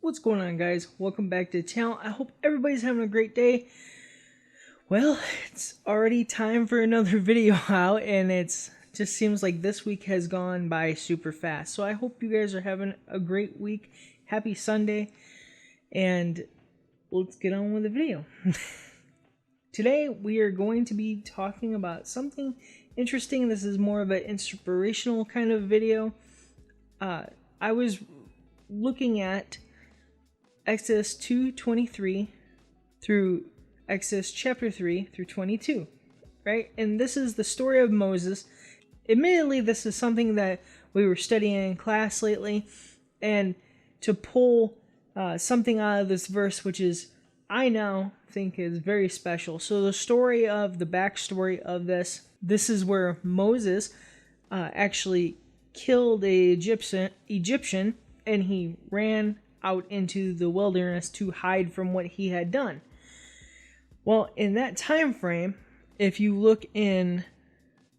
What's going on, guys? Welcome back to the channel. I hope everybody's having a great day. Well, it's already time for another video out, and it's just seems like this week has gone by super fast. So I hope you guys are having a great week. Happy Sunday, and let's get on with the video. Today we are going to be talking about something interesting. This is more of an inspirational kind of video. I was looking at Exodus 2:23 through Exodus chapter 3 through 22, right? And this is the story of Moses. Admittedly, this is something that we were studying in class lately, and to pull something out of this verse, which is I now think is very special. So the story of the backstory of this is where Moses actually killed a Egyptian, and he ran out into the wilderness to hide from what he had done. Well, in that time frame, if you look in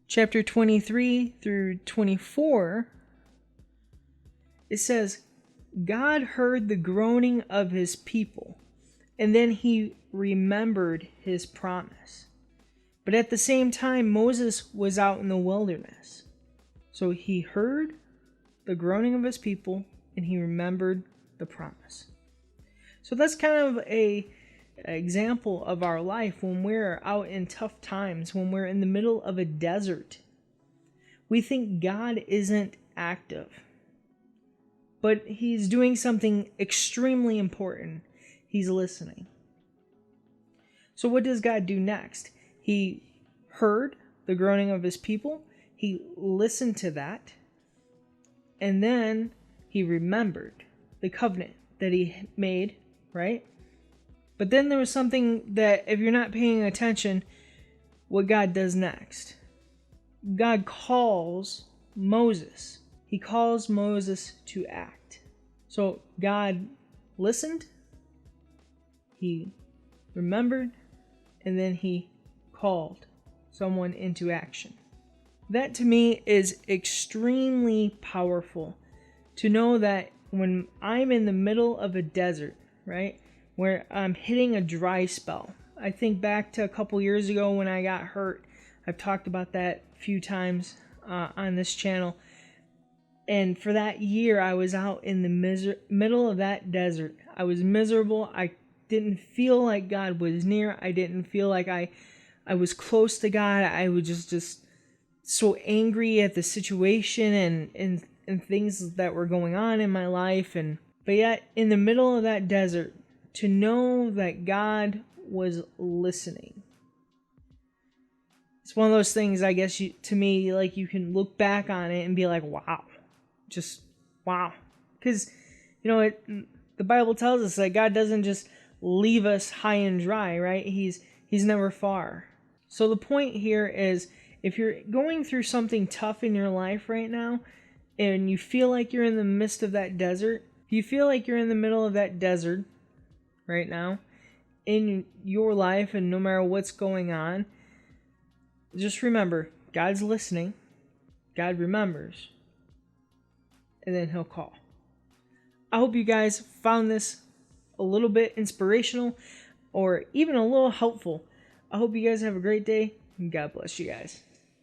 chapter 23 through 24, it says, God heard the groaning of his people, and then he remembered his promise. But at the same time, Moses was out in the wilderness. So he heard the groaning of his people, and he remembered the promise. So that's kind of an example of our life when we're out in tough times, when we're in the middle of a desert. We think God isn't active, but he's doing something extremely important. He's listening. So what does God do next? He heard the groaning of his people. He listened to that. And then he remembered the covenant that he made, right? But then there was something that, if you're not paying attention, what God does next. God calls Moses. He calls Moses to act. So God listened, he remembered, and then he called someone into action. That to me is extremely powerful, to know that when I'm in the middle of a desert, right, where I'm hitting a dry spell. I think back to a couple years ago when I got hurt. I've talked about that a few times on this channel. And for that year, I was out in the middle of that desert. I was miserable. I didn't feel like God was near. I didn't feel like I was close to God. I was just so angry at the situation and things that were going on in my life. But yet, in the middle of that desert, to know that God was listening. It's one of those things, I guess, to me, like, you can look back on it and be like, wow. Just, wow. Because, the Bible tells us that God doesn't just leave us high and dry, right? He's never far. So the point here is, if you're going through something tough in your life right now, and you feel like you're in the midst of that desert, if you feel like you're in the middle of that desert right now in your life, and no matter what's going on, just remember, God's listening, God remembers, and then he'll call. I hope you guys found this a little bit inspirational or even a little helpful. I hope you guys have a great day, and God bless you guys.